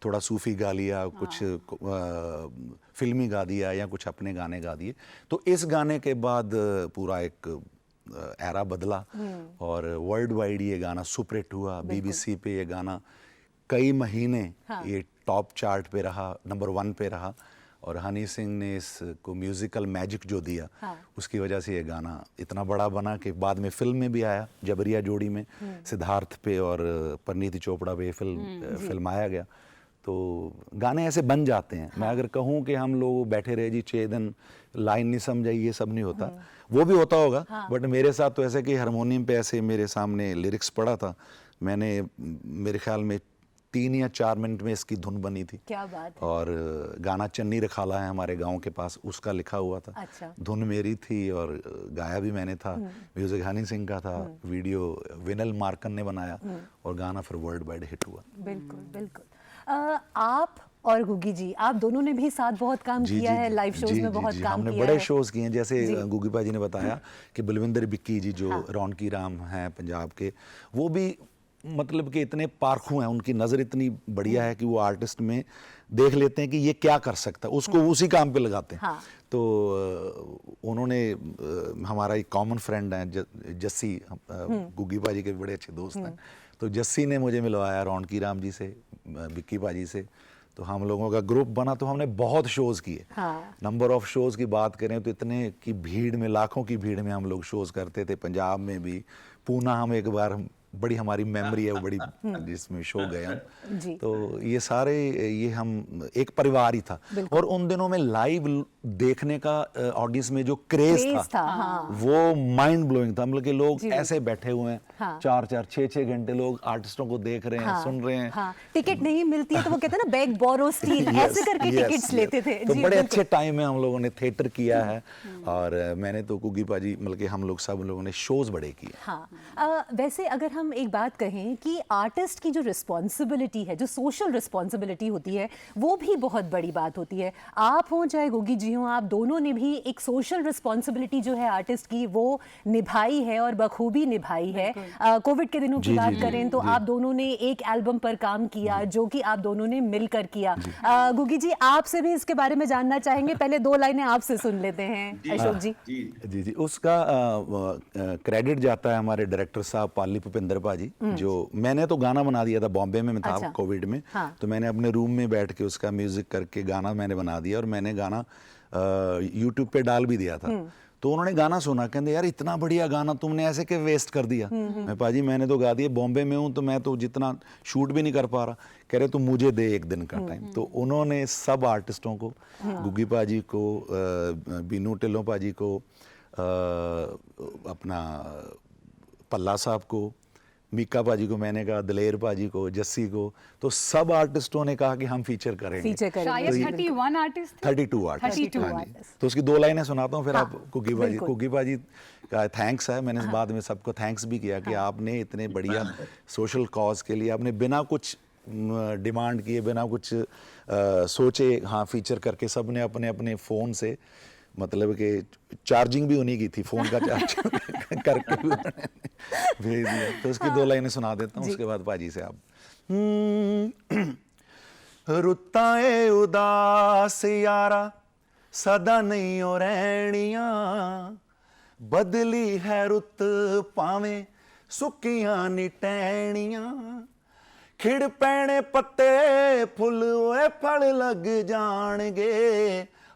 थोड़ा सूफ़ी गा लिया, कुछ फिल्मी गा दिया, या कुछ अपने गाने गा दिए। तो इस गाने के बाद पूरा एक एरा बदला, और वर्ल्ड वाइड ये गाना सुपर हिट हुआ। BBC पे ये गाना कई महीने ये टॉप चार्ट पे रहा, नंबर 1 पे रहा। और हनी सिंह ने इसको म्यूज़िकल मैजिक जो दिया, उसकी वजह से ये गाना इतना बड़ा बना कि बाद में फिल्म में भी आया, जबरिया जोड़ी में सिद्धार्थ पे और परिणीति चोपड़ा पे फिल्माया गया। तो गाने ऐसे बन जाते हैं। मैं अगर कहूँ कि हम लोग बैठे रहे जी 6 दिन लाइन नहीं समझाई, ये सब नहीं होता। वो भी होता होगा, बट मेरे साथ तो ऐसे कि हारमोनियम पे ऐसे मेरे सामने लिरिक्स पड़ा था, मैंने मेरे ख्याल में 3 या 4 मिनट में इसकी धुन बनी थी। क्या बात है। और गाना चन्नी रखाला है हमारे गांव के पास, उसका लिखा हुआ था। अच्छा। धुन मेरी थी और गाया भी मैंने था। म्यूजिक हनी सिंह का था, वीडियो विनल मार्कन ने बनाया, और गाना फिर वर्ल्ड वाइड हिट हुआ। बिल्कुल बिल्कुल। आप और गुगी जी, आप दोनों ने भी साथ बहुत काम किया है, लाइव शोज में बहुत काम हमने किया बड़े है। शोज किए हैं। जैसे गुगी पाजी ने बताया कि बलविंदर बिक्की जी जो रौनकी राम हैं पंजाब के, वो भी मतलब कि इतने पारखू हैं, उनकी नज़र इतनी बढ़िया है कि वो आर्टिस्ट में देख लेते हैं कि ये क्या कर सकता है, उसको उसी काम पे लगाते हैं। तो उन्होंने हमारा एक कॉमन फ्रेंड है जस्सी, गुगी पाजी के बड़े अच्छे दोस्त हैं, तो जस्सी ने मुझे मिलवाया रौनकी राम जी से, बिक्की पाजी से। तो हम लोगों का ग्रुप बना, तो हमने बहुत शोज़ किए। नंबर ऑफ शोज़ की बात करें तो इतने की भीड़ में, लाखों की भीड़ में हम लोग शोज़ करते थे। पंजाब में भी, पूना हम एक बार, बड़ी हमारी मेमोरी है वो बड़ी, जिसमें शो गए हम। तो ये सारे, ये हम एक परिवार ही था। और उन दिनों में लाइव देखने का ऑडियंस में जो क्रेज था, वो माइंड ब्लोइंग था। मतलब कि लोग ऐसे बैठे हुए हैं, 4-4, 6-6 घंटे लोग आर्टिस्टों को देख रहे हैं, सुन रहे हैं। टिकट नहीं मिलती है तो वो कहते हैं ना, बैग बोरो स्टील, ऐसे करके टिकट्स लेते थे। तो बड़े अच्छे टाइम में हम लोगों ने थिएटर किया है, और मैंने तो गुगी पाजी, मतलब कि हम लोग सब लोगों ने शोज बड़े किए। वैसे अगर हम एक बात कहें कि आर्टिस्ट की जो रिस्पॉन्सिबिलिटी है, जो सोशल रिस्पॉन्सिबिलिटी होती है, वो भी बहुत बड़ी बात होती है। आप हो चाहे गुगी जी हो, आप दोनों ने भी एक सोशल रिस्पॉन्सिबिलिटी जो है आर्टिस्ट की, वो निभाई है और बखूबी निभाई है। कोविड के दिनों की बात करें तो आप दोनों ने एक एल्बम पर काम किया, जो कि आप दोनों ने मिलकर किया। गुगी जी, आपसे भी इसके बारे में जानना चाहेंगे। पहले 2 लाइनें आपसे सुन लेते हैं अशोक जी। जी उसका क्रेडिट जाता है हमारे डायरेक्टर साहब पाली भुपिंदर पाजी, जो मैंने तो गाना बना दिया था, बॉम्बे में मैं था कोविड में। तो मैंने अपने रूम में बैठ के उसका म्यूजिक करके गाना मैंने बना दिया, और मैंने गाना यूट्यूब पे डाल भी दिया था। तो उन्होंने गाना सुना, कहते यार इतना बढ़िया गाना तुमने ऐसे के वेस्ट कर दिया। मैं पाजी मैंने तो गा दिया, बॉम्बे में हूँ तो मैं तो जितना शूट भी नहीं कर पा रहा। कह रहे तुम मुझे दे एक दिन का टाइम। तो उन्होंने सब आर्टिस्टों को, गुगी पाजी को, बीनू टिल्लों पाजी को, अपना पल्ला साहब को, मीका पाजी को, मैंने कहा दलेर पाजी को, जस्सी को, तो सब आर्टिस्टों ने कहा कि हम फीचर करेंगे। शायद 31 आर्टिस्ट, 32 आर्टिस्ट। तो उसकी 2 लाइनें सुनाता हूँ, फिर आप गुगी पाजी का थैंक्स है। मैंने बाद में सबको थैंक्स भी किया कि आपने इतने बढ़िया सोशल कॉज के लिए, आपने बिना कुछ डिमांड किए, बिना कुछ सोचे, फीचर करके सब ने अपने अपने फ़ोन से, मतलब कि चार्जिंग भी उन्हीं की थी, फ़ोन का चार्ज करके भेज दिया। तो उसकी 2 लाइनें सुना देता हूँ, उसके बाद पाजी से आप। रुताए उदास यारा सदा नहीं हो रहनिया, बदली है रुत पावे सुकियां नी टहनियां, खिड़ पैने पत्ते फुल ओए फल लग जाणगे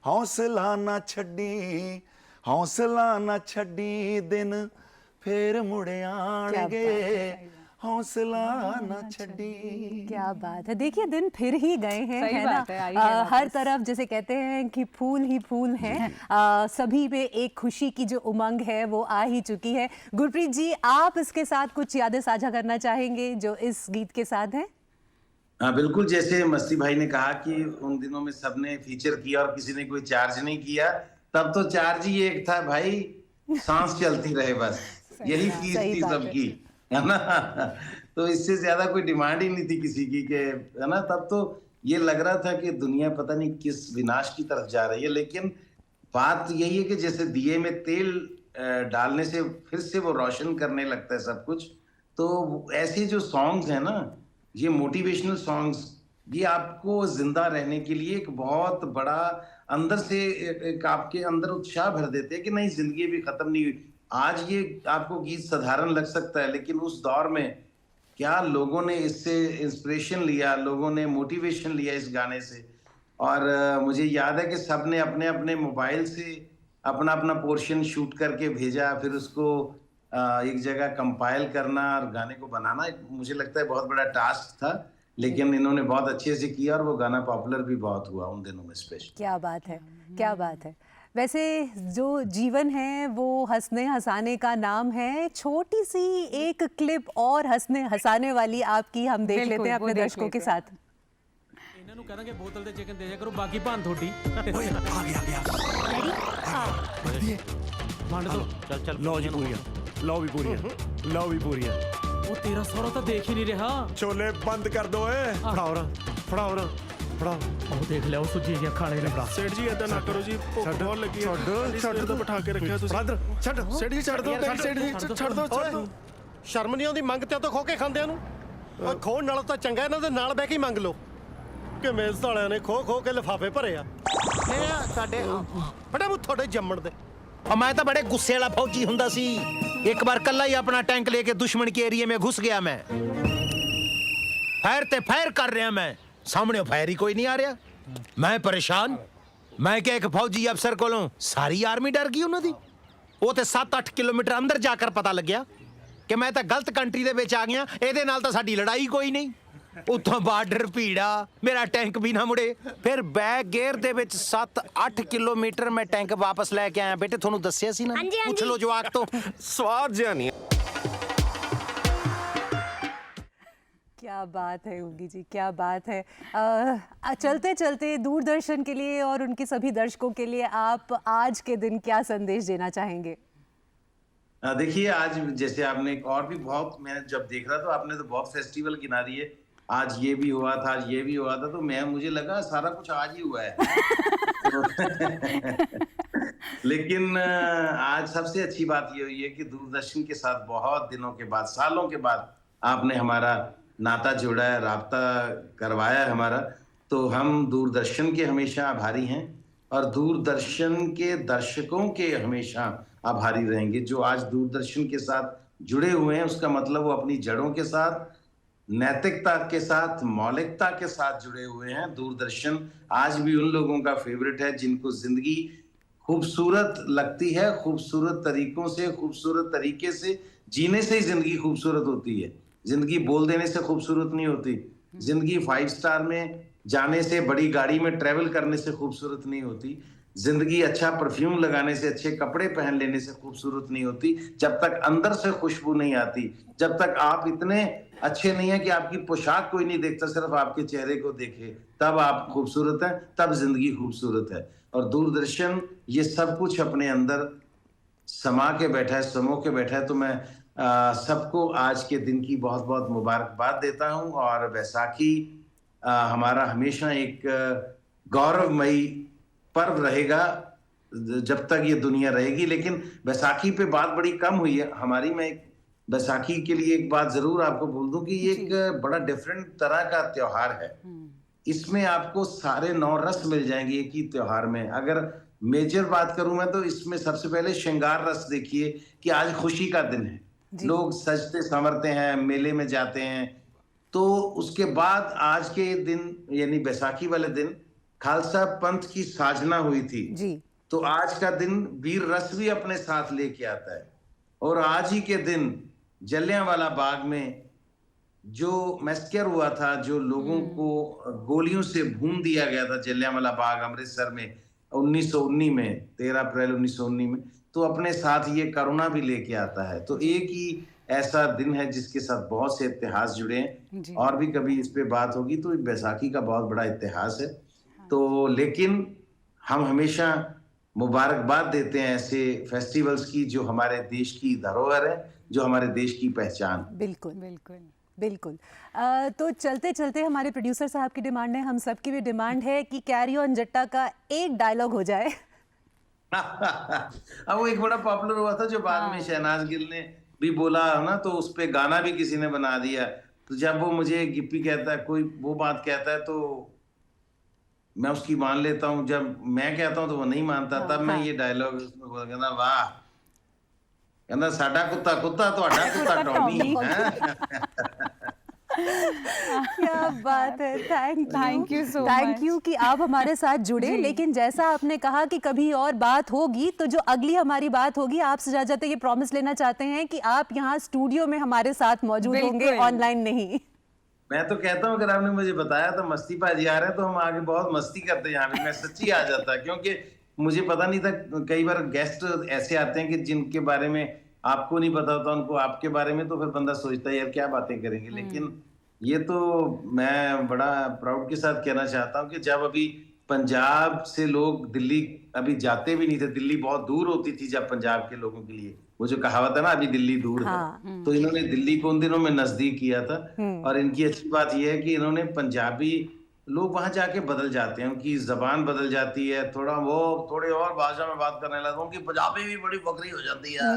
हौसला ना छड्डी हौसला ना छड्डी दिन फिर मुड़ आणगे हौसला ना छड्डी। क्या बात है। देखिए दिन फिर ही गए हैं, सही है बात ना। है, आई है हर वापस। तरफ जैसे कहते हैं कि फूल ही फूल हैं। सभी में एक खुशी की जो उमंग है वो आ ही चुकी है। गुरप्रीत जी, आप इसके साथ कुछ यादें साझा करना चाहेंगे जो इस गीत के साथ हैं? हाँ बिल्कुल, जैसे मस्ती भाई ने कहा कि उन दिनों में सबने फीचर किया और किसी ने कोई चार्ज नहीं किया, तब तो चार्ज ही एक था भाई, सांस चलती रहे बस, यही फीस सही थी बात है। सबकी, है ना। तो इससे ज्यादा कोई डिमांड ही नहीं थी किसी की के, है ना। तब तो ये लग रहा था कि दुनिया पता नहीं किस विनाश की तरफ जा रही है, लेकिन बात यही है कि जैसे दिए में तेल डालने से फिर से वो रोशन करने लगता है सब कुछ। तो ऐसे जो सॉन्ग्स हैं ना, ये मोटिवेशनल सॉन्ग्स, ये आपको जिंदा रहने के लिए एक बहुत बड़ा अंदर से एक आपके अंदर उत्साह भर देते हैं कि नहीं, जिंदगी भी खत्म नहीं हुई। आज ये आपको गीत साधारण लग सकता है, लेकिन उस दौर में क्या लोगों ने इससे इंस्पिरेशन लिया, लोगों ने मोटिवेशन लिया इस गाने से। और मुझे याद है कि सबने अपने अपने मोबाइल से अपना अपना पोर्शन शूट करके भेजा, फिर उसको एक जगह कंपाइल करना और गाने को बनाना, मुझे लगता है बहुत बड़ा टास्क था, लेकिन इन्होंने बहुत अच्छे से किया और वो गाना पॉपुलर भी बहुत हुआ उन दिनों में स्पेशल। क्या बात है, क्या बात है। वैसे जो जीवन है वो हंसने हंसाने का नाम है। छोटी सी एक क्लिप और हंसने हंसाने वाली आपकी हम देख बिल्कुल, लेते हैं वो अपने देख दर्शकों के लेते हैं। साथ। ਇਹਨਾਂ ਨੂੰ ਕਹਾਂਗੇ ਬੋਤਲ ਦੇ ਚਿਕਨ ਦੇ ਦਿਆ ਕਰੋ, ਬਾਕੀ ਭਾਂ ਤੁਹਾਡੀ। ਓਏ ਆ ਗਿਆ ਵੰਡ ਦੋ। ਚੱਲ ਚੱਲ ਲਓ ਜੀ ਪੂਰੀਆਂ ਲਓ ਵੀ ਪੂਰੀਆਂ ਲਓ ਵੀ ਪੂਰੀਆਂ ਉਹ ਤੇਰਾ ਸਹੁਰਾ ਤਾਂ ਦੇਖ ਹੀ ਨਹੀਂ ਰਿਹਾ। ਛੋਲੇ ਬੰਦ ਕਰ ਦੋ ਓਏ ਫੜਾਓ ਰਾਂ ਫੜਾਓ ਉਹ ਦੇਖ ਲਿਆ, ਉਹ ਸੁੱਜੀ ਜਿਹਾ ਖਾਣੇ ਨੇ। ਸੇਠ ਜੀ ਏਦਾਂ ਨਾ ਕਰੋ ਜੀ, ਭੁੱਖ ਬਹੁਤ ਲੱਗੀ ਹੈ। ਛੱਡ ਤੋਂ ਬਿਠਾ ਕੇ ਰੱਖਿਆ ਤੁਸੀਂ ਬ੍ਰਦਰ, ਛੱਡ ਸੇਠ ਜੀ ਛੱਡ ਦੋ, ਸੇਠ ਜੀ ਛੱਡ ਦੋ। ਸ਼ਰਮ ਨਹੀਂ ਆਉਂਦੀ ਮੰਗਤਿਆਂ ਤੋਂ ਖੋ ਕੇ ਖਾਂਦਿਆਂ ਨੂੰ? ਓਏ ਖੋਣ ਨਾਲੋਂ ਤਾਂ ਚੰਗਾ ਇਹਨਾਂ ਦੇ ਨਾਲ ਬਹਿ ਕੇ ਹੀ ਮੰਗ ਲਓ। ਕਿਵੇਂ ਸਾਲਿਆਂ ਨੇ ਖੋ ਖੋ ਕੇ ਲਿਫਾਫੇ ਭਰੇ ਆ। ਇਹ ਆ ਸਾਡੇ ਬੜੇ ਮੂੰਹ ਤੁਹਾਡੇ ਜੰਮਣ ਦੇ। मैं तो बड़े गुस्से वाला फौजी हुंदा सी। एक बार कल्ला ही अपना टैंक लेके दुश्मन के एरिया में घुस गया मैं। फायर ते फायर कर रहा मैं, सामने फायर ही कोई नहीं आ रहा। मैं परेशान। मैं क्या एक फौजी अफसर कोलों सारी आर्मी डर गई उन्होंने। वो तो 7-8 किलोमीटर अंदर जाकर पता लग गया कि मैं तो गलत कंट्री दे विच आ गया। ਇਹਦੇ ਨਾਲ ਤਾਂ ਸਾਡੀ ਲੜਾਈ ਕੋਈ ਨਹੀਂ। ਉੱਥੋਂ ਬਾਰਡਰ ਭੀੜਾ, ਮੇਰਾ ਟੈਂਕ ਵੀ ਨਾ ਮੁੜੇ। ਫਿਰ ਬੈਕ ਗੇਅਰ ਦੇ ਵਿੱਚ 7-8 ਕਿਲੋਮੀਟਰ ਮੈਂ ਟੈਂਕ ਵਾਪਸ ਲੈ ਕੇ ਆਇਆ। ਬੇਟੇ ਤੁਹਾਨੂੰ ਦੱਸਿਆ ਸੀ ਨਾ, ਪੁੱਛ ਲਓ ਜਵਾਕ ਤੋਂ। ਸਵਾਦ ਜਿਹਾ ਨਹੀਂ। क्या बात है उंगी जी, क्या बात है। चलते चलते दूरदर्शन के लिए और उनके सभी दर्शकों के लिए आप आज के दिन क्या संदेश देना चाहेंगे? देखिए, आज जैसे आपने एक और भी बहुत, मैं जब देख रहा था आपने तो बहुत फेस्टिवल गिना रही है। आज ये भी हुआ था, आज ये भी हुआ था, तो मुझे लगा सारा कुछ आज ही हुआ है। लेकिन आज सबसे अच्छी बात ये हुई है कि दूरदर्शन के साथ बहुत दिनों के बाद, सालों के बाद आपने हमारा नाता जोड़ा है, राब्ता करवाया है हमारा। तो हम दूरदर्शन के हमेशा आभारी हैं और दूरदर्शन के दर्शकों के हमेशा आभारी रहेंगे। जो आज दूरदर्शन के साथ जुड़े हुए हैं, उसका मतलब वो अपनी जड़ों के साथ, नैतिकता के साथ, मौलिकता के साथ जुड़े हुए हैं। दूरदर्शन आज भी उन लोगों का फेवरेट है जिनको जिंदगी खूबसूरत लगती है। खूबसूरत तरीकों से, खूबसूरत तरीके से जीने से ही जिंदगी खूबसूरत होती है। जिंदगी बोल देने से खूबसूरत नहीं होती। जिंदगी 5 स्टार में जाने से, बड़ी गाड़ी में ट्रेवल करने से खूबसूरत नहीं होती। जिंदगी अच्छा परफ्यूम लगाने से, अच्छे कपड़े पहन लेने से खूबसूरत नहीं होती। जब तक अंदर से खुशबू नहीं आती, जब तक आप इतने अच्छे नहीं है कि आपकी पोशाक कोई नहीं देखता, सिर्फ आपके चेहरे को देखे, तब आप खूबसूरत हैं, तब जिंदगी खूबसूरत है। और दूरदर्शन ये सब कुछ अपने अंदर समा के बैठा है, समो के बैठा है। तो मैं सबको आज के दिन की बहुत बहुत मुबारकबाद देता हूं। और बैसाखी हमारा हमेशा एक गौरवमयी पर्व रहेगा जब तक ये दुनिया रहेगी। लेकिन बैसाखी पे बात बड़ी कम हुई है हमारी। मैं बैसाखी के लिए एक बात जरूर आपको बोल दूं कि ये एक बड़ा डिफरेंट तरह का त्योहार है। इसमें आपको सारे 9 रस मिल जाएंगे एक ही त्योहार में। अगर मेजर बात करूं मैं तो इसमें सबसे पहले श्रृंगार रस देखिए कि आज खुशी का दिन है। लोग सजते संवरते हैं, मेले में जाते हैं, तो उसके बाद आज के दिन यानी बैसाखी वाले दिन खालसा पंथ की साजना हुई थी जी। तो आज का दिन वीर रस भी अपने साथ लेके आता है। और आज ही के दिन जलियांवाला बाग में जो मैस्कर हुआ था, जो लोगों को गोलियों से भून दिया गया था जलियांवाला बाग अमृतसर में 1919 में, 13 अप्रैल 1919 में, तो अपने साथ ये करुणा भी लेके आता है। तो एक ही ऐसा दिन है जिसके साथ बहुत से इतिहास जुड़े हैं और भी कभी इस पे बात होगी। तो बैसाखी का बहुत बड़ा इतिहास है। तो लेकिन हम हमेशा मुबारकबाद देते हैं ऐसे फेस्टिवल्स की जो हमारे देश की धरोहर है, जो हमारे देश की पहचान। बिल्कुल बिल्कुल बिल्कुल। तो चलते चलते हमारे प्रोड्यूसर साहब की डिमांड है, हम सबकी भी डिमांड है कि कैरी ऑन जट्टा का एक डायलॉग हो जाए। अब वो एक बड़ा पॉपुलर हुआ था जो बाद में शहनाज गिल ने भी बोला ना, तो उस पे गाना भी किसी ने बना दिया। तो जब वो मुझे गिप्पी कहता है, कोई वो बात कहता है, तो मैं उसकी मान लेता हूँ। जब मैं कहता हूँ तो वो नहीं मानता, तब मैं ये डायलॉग उसमें बोल कहना, वाह, कहना साडा कुत्ता कुत्ता तुहाडा कुत्ता टॉमी। क्या बात है। Thank you so thank you कि आप हमारे साथ जुड़े। लेकिन जैसा आपने कहा कि कभी और बात होगी, तो जो अगली हमारी बात होगी, आपसे जाते ये प्रॉमिस लेना चाहते हैं कि आप यहाँ स्टूडियो में हमारे साथ मौजूद होंगे, ऑनलाइन नहीं। मैं तो कहता हूँ अगर आपने मुझे बताया तो मस्ती पाजी आ रहे हैं, तो हम आगे बहुत मस्ती करते हैं यहाँ पे। मैं सच्ची आ जाता, क्योंकि मुझे पता नहीं था। कई बार गेस्ट ऐसे आते हैं कि जिनके बारे में आपको नहीं पता होता, उनको आपके बारे में, तो फिर बंदा सोचता है यार क्या बातें करेंगे। लेकिन ये तो मैं बड़ा प्राउड के साथ कहना चाहता हूँ कि जब अभी पंजाब से लोग दिल्ली अभी जाते भी नहीं थे, दिल्ली बहुत दूर होती थी जब पंजाब के लोगों के लिए, वो जो कहावत है ना, अभी दिल्ली दूर है, तो इन्होंने दिल्ली को उन दिनों में नजदीक किया था। और इनकी अच्छी बात यह है कि इन्होंने पंजाबी लोग वहां जाके बदल जाते हैं, उनकी जबान बदल जाती है, थोड़ा वो थोड़ी और भाषा में बात करने लगे, उनकी पंजाबी भी बड़ी बकरी हो जाती है।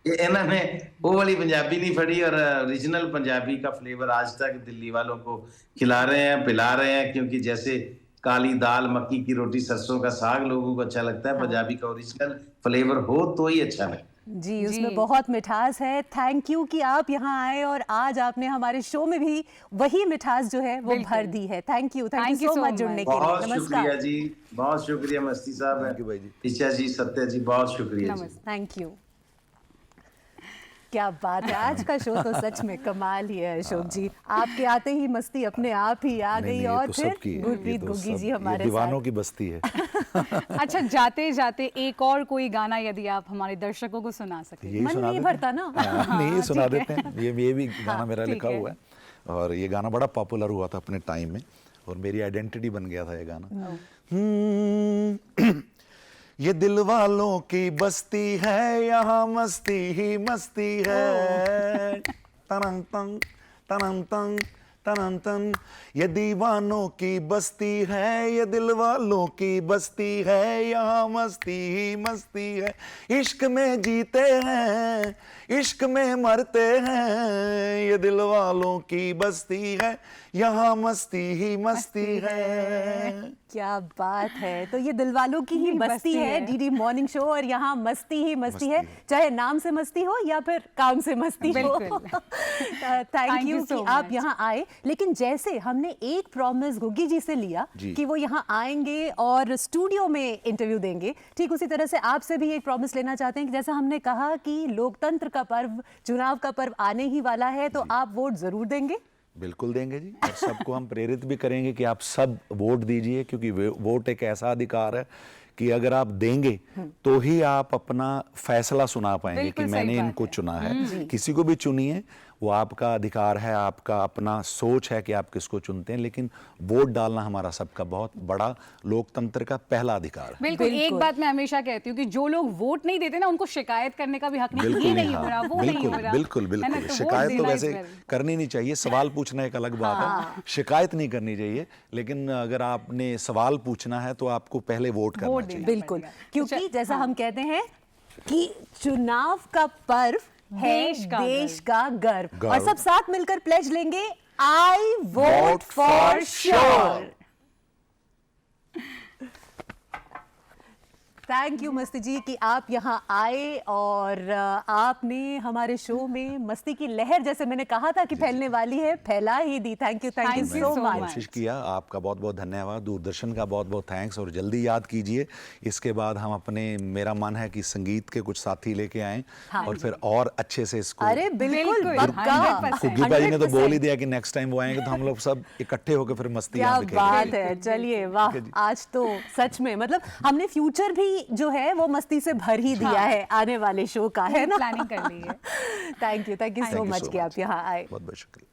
इन्होंने वो वाली पंजाबी नहीं फड़ी और ओरिजिनल पंजाबी का फ्लेवर आज तक दिल्ली वालों को खिला रहे हैं, पिला रहे हैं। क्योंकि जैसे काली दाल, मक्की की रोटी, सरसों का साग लोगों को अच्छा लगता है, पंजाबी का ओरिजिनल फ्लेवर हो तो ही अच्छा लगता है। जी, उसमें बहुत मिठास है। थैंक यू कि आप यहाँ आए और आज आपने हमारे शो में भी वही मिठास जो है वो भर दी है। थैंक यू सो मच जुड़ने के लिए। बहुत शुक्रिया जी, बहुत शुक्रिया मस्ती साहब, ईशा जी, सत्या जी, बहुत शुक्रिया जी। Thank you. क्या बात है, आज का शो तो सच में कमाल ही है अशोक जी। आपके आते ही मस्ती अपने आप ही आ गई। और तो फिर गुरप्रीत गुग्गी जी हमारे दीवानों की बस्ती है। अच्छा, जाते जाते एक और कोई गाना यदि आप हमारे दर्शकों को सुना सके। मन नहीं भरता ना। नहीं, सुना देते हैं। ये भी गाना मेरा लिखा हुआ है और ये गाना बड़ा पॉपुलर हुआ था अपने टाइम में और मेरी आइडेंटिटी बन गया था ये गाना। ये दिल वालों की बस्ती है, यहाँ मस्ती ही मस्ती है। तनंग तंग तनंग तंग तनंग तंग। ये दीवानों की बस्ती है, ये दिल वालों की बस्ती है, यहाँ मस्ती ही मस्ती है। इश्क में जीते हैं, इश्क में मरते हैं, ये दिल वालों की बस्ती है, यहाँ मस्ती ही मस्ती है। क्या बात है। तो ये दिलवालों की ही बस्ती है, डीडी मॉर्निंग शो, और यहाँ मस्ती ही मस्ती है, चाहे नाम से मस्ती हो या फिर काम से मस्ती हो। थैंक यू कि आप यहाँ आए। लेकिन जैसे हमने एक प्रॉमिस गुग्गी जी से लिया कि वो यहाँ आएंगे और स्टूडियो में इंटरव्यू देंगे, ठीक उसी तरह से आपसे भी एक प्रॉमिस लेना चाहते हैं कि जैसा हमने कहा कि लोकतंत्र का पर्व, चुनाव का पर्व आने ही वाला है, तो आप वोट जरूर देंगे। बिल्कुल देंगे जी, और सबको हम प्रेरित भी करेंगे कि आप सब वोट दीजिए, क्योंकि वोट एक ऐसा अधिकार है कि अगर आप देंगे तो ही आप अपना फैसला सुना पाएंगे कि मैंने इनको चुना है। किसी को भी चुनिए, वो आपका अधिकार है, आपका अपना सोच है कि आप किसको चुनते हैं, लेकिन वोट डालना हमारा सबका बहुत बड़ा लोकतंत्र का पहला अधिकार है। बिल्कुल। एक बात मैं हमेशा कहती हूँ कि जो लोग वोट नहीं देते ना, उनको शिकायत करने का भी हक नहीं। ये नहीं हो रहा, वो नहीं हो रहा। बिल्कुल बिल्कुल। शिकायत तो वैसे करनी नहीं चाहिए, सवाल पूछना एक अलग बात है, शिकायत नहीं करनी चाहिए। लेकिन अगर आपने सवाल पूछना है तो आपको पहले वोट करना चाहिए। बिल्कुल, क्योंकि जैसा हम कहते हैं कि चुनाव का पर्व है देश का गर्व। और सब साथ मिलकर प्लेज लेंगे, I vote for sure. Thank you Masti ji कि आप यहाँ आए और आपने हमारे शो में मस्ती की लहर, जैसे मैंने कहा था कि फैलने वाली है, फैला ही दी। Thank you so much. कोशिश किया। आपका बहुत बहुत धन्यवाद, दूरदर्शन का बहुत बहुत थैंक्स, और जल्दी याद कीजिए। इसके बाद हम अपने, मेरा मन है कि संगीत के कुछ साथी लेके आए और फिर और अच्छे से इसको। अरे बिल्कुल पक्का। गुग्गी भाई ने तो बोल ही दिया कि नेक्स्ट टाइम वो आएंगे तो हम लोग सब इकट्ठे होकर फिर मस्ती क्या बात है। चलिए वाह, आज तो सच में मतलब हमने फ्यूचर भी जो है वो मस्ती से भर ही दिया है आने वाले शो का, है ना? प्लानिंग कर ली है। थैंक यू सो मच कि आप यहाँ आए। बहुत बहुत शुक्रिया।